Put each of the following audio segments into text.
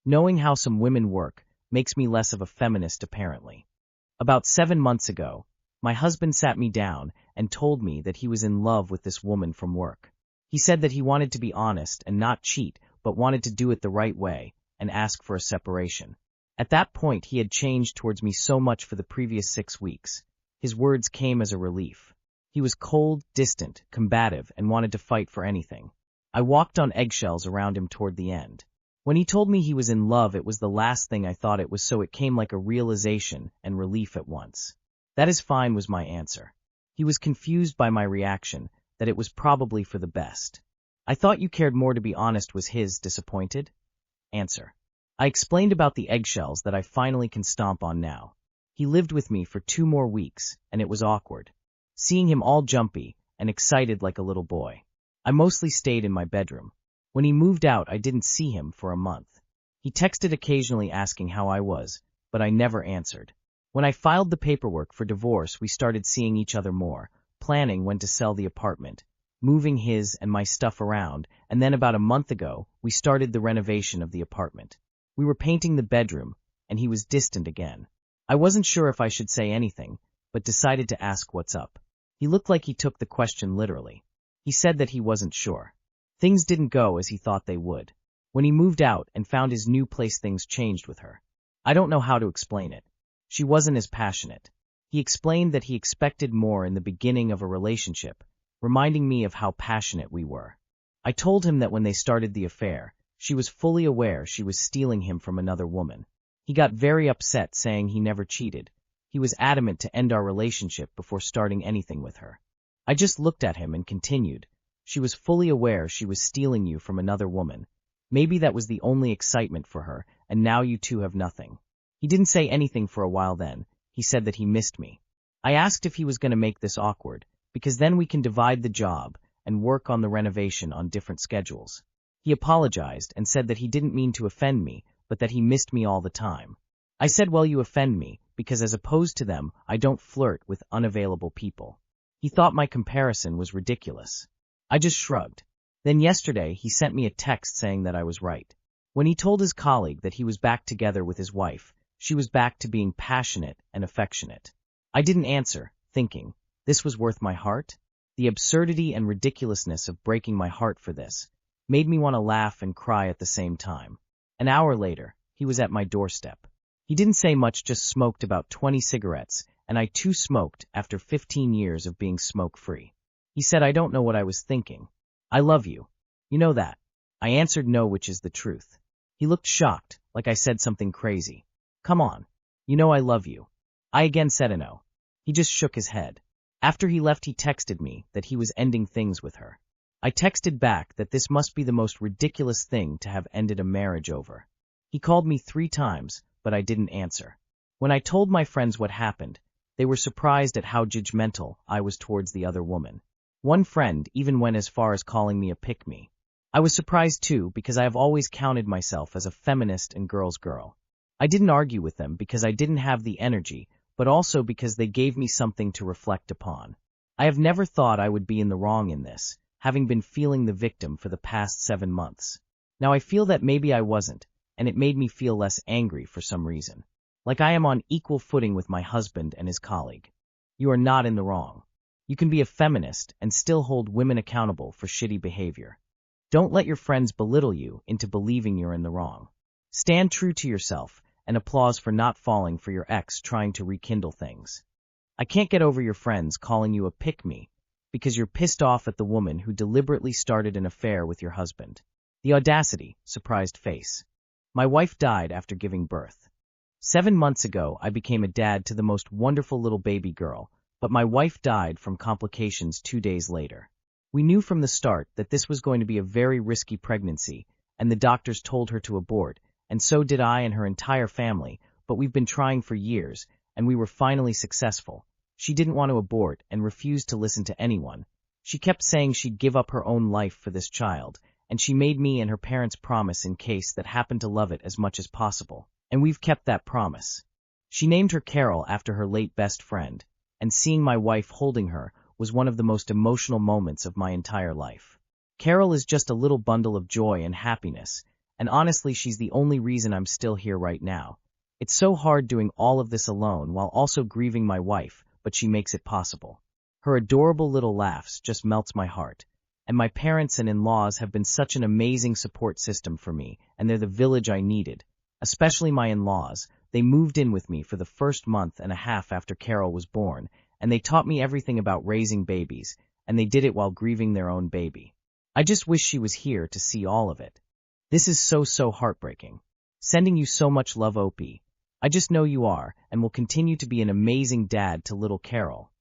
Knowing how some women work makes me less of a feminist, apparently. About 7 months ago, my husband sat me down and told me that he was in love with this woman from work. He said that he wanted to be honest and not cheat, but wanted to do it the right way and ask for a separation. At that point, he had changed towards me so much for the previous 6 weeks. His words came as a relief. He was cold, distant, combative, and wanted to fight for anything. I walked on eggshells around him toward the end. When he told me he was in love, it was the last thing I thought it was, so it came like a realization and relief at once. That is fine, was my answer. He was confused by my reaction, that it was probably for the best. I thought you cared more, to be honest, was his disappointed answer. I explained about the eggshells that I finally can stomp on now. He lived with me for 2 more weeks, and it was awkward. Seeing him all jumpy and excited like a little boy. I mostly stayed in my bedroom. When he moved out, I didn't see him for a month. He texted occasionally asking how I was, but I never answered. When I filed the paperwork for divorce, we started seeing each other more, planning when to sell the apartment, moving his and my stuff around, and then about a month ago, we started the renovation of the apartment. We were painting the bedroom, and he was distant again. I wasn't sure if I should say anything, but decided to ask what's up. He looked like he took the question literally. He said that he wasn't sure. Things didn't go as he thought they would. When he moved out and found his new place, things changed with her. I don't know how to explain it. She wasn't as passionate. He explained that he expected more in the beginning of a relationship, reminding me of how passionate we were. I told him that when they started the affair, she was fully aware she was stealing him from another woman. He got very upset, saying he never cheated. He was adamant to end our relationship before starting anything with her. I just looked at him and continued. She was fully aware she was stealing you from another woman. Maybe that was the only excitement for her, and now you two have nothing. He didn't say anything for a while then. He said that he missed me. I asked if he was going to make this awkward, because then we can divide the job and work on the renovation on different schedules. He apologized and said that he didn't mean to offend me, but that he missed me all the time. I said, well, you offend me, because as opposed to them, I don't flirt with unavailable people. He thought my comparison was ridiculous. I just shrugged. Then yesterday, he sent me a text saying that I was right. When he told his colleague that he was back together with his wife, she was back to being passionate and affectionate. I didn't answer, thinking, this was worth my heart? The absurdity and ridiculousness of breaking my heart for this made me want to laugh and cry at the same time. An hour later, he was at my doorstep. He didn't say much, just smoked about 20 cigarettes, and I too smoked after 15 years of being smoke-free. He said, I don't know what I was thinking. I love you. You know that. I answered no, which is the truth. He looked shocked, like I said something crazy. Come on. You know I love you. I again said a no. He just shook his head. After he left, he texted me that he was ending things with her. I texted back that this must be the most ridiculous thing to have ended a marriage over. He called me 3 times, but I didn't answer. When I told my friends what happened, they were surprised at how judgmental I was towards the other woman. One friend even went as far as calling me a pick-me. I was surprised too, because I have always counted myself as a feminist and girl's girl. I didn't argue with them because I didn't have the energy, but also because they gave me something to reflect upon. I have never thought I would be in the wrong in this, having been feeling the victim for the past 7 months. Now I feel that maybe I wasn't, and it made me feel less angry for some reason. Like I am on equal footing with my husband and his colleague. You are not in the wrong. You can be a feminist and still hold women accountable for shitty behavior. Don't let your friends belittle you into believing you're in the wrong. Stand true to yourself, and applause for not falling for your ex trying to rekindle things. I can't get over your friends calling you a pick-me because you're pissed off at the woman who deliberately started an affair with your husband. The audacity, surprised face. My wife died after giving birth. 7 months ago, I became a dad to the most wonderful little baby girl, but my wife died from complications 2 days later. We knew from the start that this was going to be a very risky pregnancy, and the doctors told her to abort, and so did I and her entire family, but we've been trying for years, and we were finally successful. She didn't want to abort and refused to listen to anyone. She kept saying she'd give up her own life for this child, and she made me and her parents promise in case that happened to love it as much as possible. And we've kept that promise. She named her Carol after her late best friend, and seeing my wife holding her was one of the most emotional moments of my entire life. Carol is just a little bundle of joy and happiness, and honestly she's the only reason I'm still here right now. It's so hard doing all of this alone while also grieving my wife, but she makes it possible. Her adorable little laughs just melts my heart. And my parents and in-laws have been such an amazing support system for me, and they're the village I needed. Especially my in-laws. They moved in with me for the first month and a half after Carol was born, and they taught me everything about raising babies, and they did it while grieving their own baby. I just wish she was here to see all of it. This is so heartbreaking. Sending you so much love, Opie. I just know you are, and will continue to be an amazing dad to little Carol.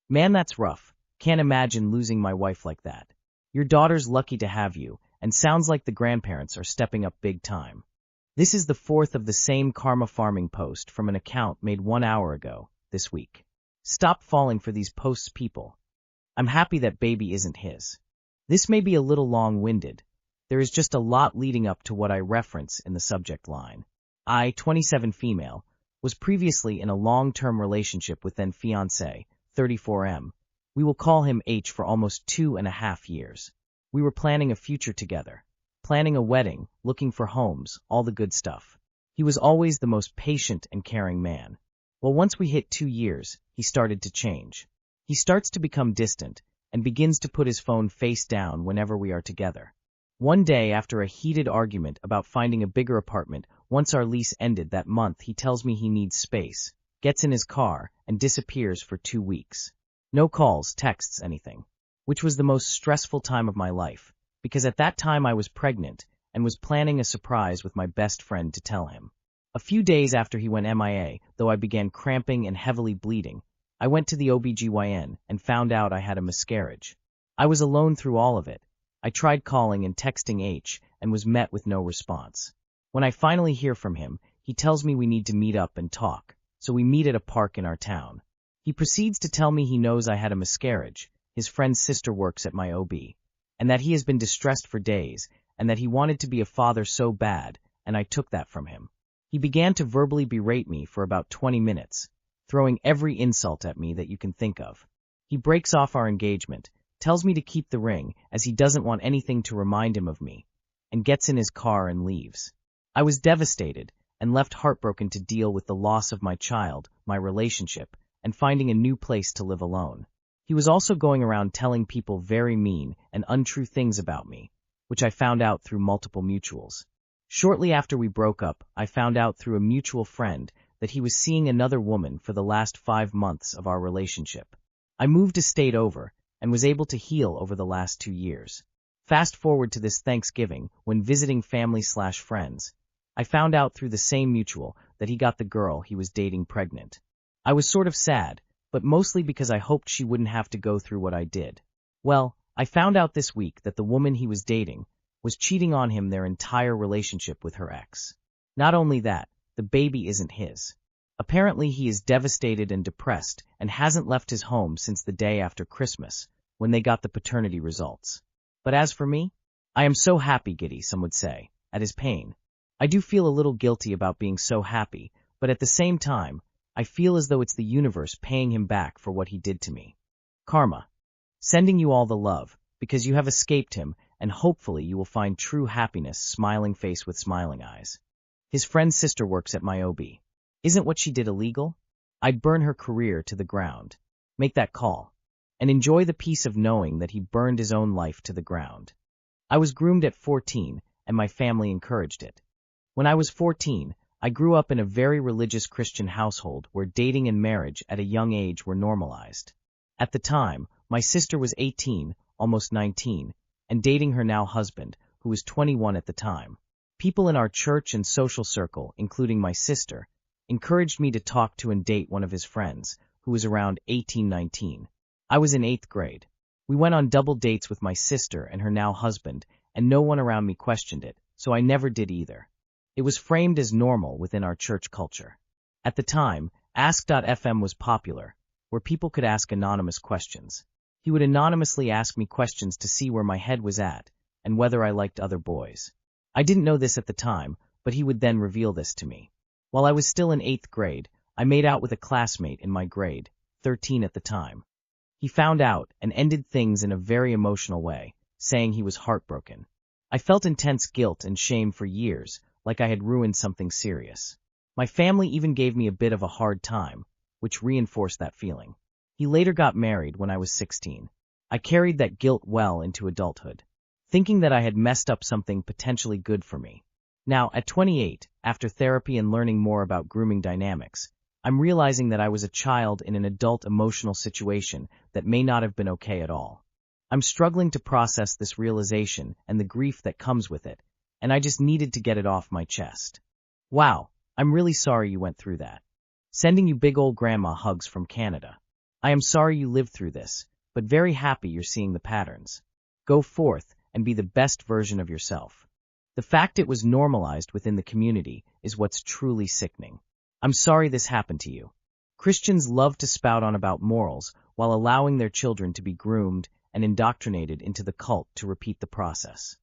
Man, that's rough. Can't imagine losing my wife like that. Your daughter's lucky to have you, and sounds like the grandparents are stepping up big time. This is the fourth of the same karma farming post from an account made 1 hour ago, this week. Stop falling for these posts, people. I'm happy that baby isn't his. This may be a little long-winded. There is just a lot leading up to what I reference in the subject line. I, 27 female, was previously in a long-term relationship with then fiancé, 34M. We will call him H for almost 2.5 years. We were planning a future together. Planning a wedding, looking for homes, all the good stuff. He was always the most patient and caring man. Well, once we hit 2 years, he started to change. He starts to become distant, and begins to put his phone face down whenever we are together. One day, after a heated argument about finding a bigger apartment, once our lease ended that month, he tells me he needs space, gets in his car, and disappears for 2 weeks. No calls, texts, anything. Which was the most stressful time of my life, because at that time I was pregnant, and was planning a surprise with my best friend to tell him. A few days after he went MIA, though I began cramping and heavily bleeding, I went to the OBGYN and found out I had a miscarriage. I was alone through all of it. I tried calling and texting H, and was met with no response. When I finally hear from him, he tells me we need to meet up and talk, so we meet at a park in our town. He proceeds to tell me he knows I had a miscarriage, his friend's sister works at my OB, and that he has been distressed for days, and that he wanted to be a father so bad, and I took that from him. He began to verbally berate me for about 20 minutes, throwing every insult at me that you can think of. He breaks off our engagement, tells me to keep the ring, as he doesn't want anything to remind him of me, and gets in his car and leaves. I was devastated, and left heartbroken to deal with the loss of my child, my relationship, and finding a new place to live alone. He was also going around telling people very mean and untrue things about me, which I found out through multiple mutuals. Shortly after we broke up, I found out through a mutual friend that he was seeing another woman for the last 5 months of our relationship. I moved a state over, and was able to heal over the last 2 years. Fast forward to this Thanksgiving, when visiting family/friends, I found out through the same mutual that he got the girl he was dating pregnant. I was sort of sad, but mostly because I hoped she wouldn't have to go through what I did. Well, I found out this week that the woman he was dating was cheating on him their entire relationship with her ex. Not only that, the baby isn't his. Apparently he is devastated and depressed and hasn't left his home since the day after Christmas, when they got the paternity results. But as for me, I am so happy, giddy, some would say, at his pain. I do feel a little guilty about being so happy, but at the same time, I feel as though it's the universe paying him back for what he did to me. Karma. Sending you all the love, because you have escaped him, and hopefully you will find true happiness, smiling face with smiling eyes. His friend's sister works at my OB. Isn't what she did illegal? I'd burn her career to the ground. Make that call. And enjoy the peace of knowing that he burned his own life to the ground. I was groomed at 14, and my family encouraged it. When I was 14, I grew up in a very religious Christian household where dating and marriage at a young age were normalized. At the time, my sister was 18, almost 19, and dating her now husband, who was 21 at the time. People in our church and social circle, including my sister, encouraged me to talk to and date one of his friends, who was around 18-19. I was in 8th grade. We went on double dates with my sister and her now husband, and no one around me questioned it, so I never did either. It was framed as normal within our church culture. At the time, Ask.fm was popular, where people could ask anonymous questions. He would anonymously ask me questions to see where my head was at, and whether I liked other boys. I didn't know this at the time, but he would then reveal this to me. While I was still in 8th grade, I made out with a classmate in my grade, 13 at the time. He found out and ended things in a very emotional way, saying he was heartbroken. I felt intense guilt and shame for years, like I had ruined something serious. My family even gave me a bit of a hard time, which reinforced that feeling. He later got married when I was 16. I carried that guilt well into adulthood, thinking that I had messed up something potentially good for me. Now, at 28, after therapy and learning more about grooming dynamics, I'm realizing that I was a child in an adult emotional situation that may not have been okay at all. I'm struggling to process this realization and the grief that comes with it, and I just needed to get it off my chest. Wow, I'm really sorry you went through that. Sending you big old grandma hugs from Canada. I am sorry you lived through this, but very happy you're seeing the patterns. Go forth and be the best version of yourself. The fact it was normalized within the community is what's truly sickening. I'm sorry this happened to you. Christians love to spout on about morals while allowing their children to be groomed and indoctrinated into the cult to repeat the process.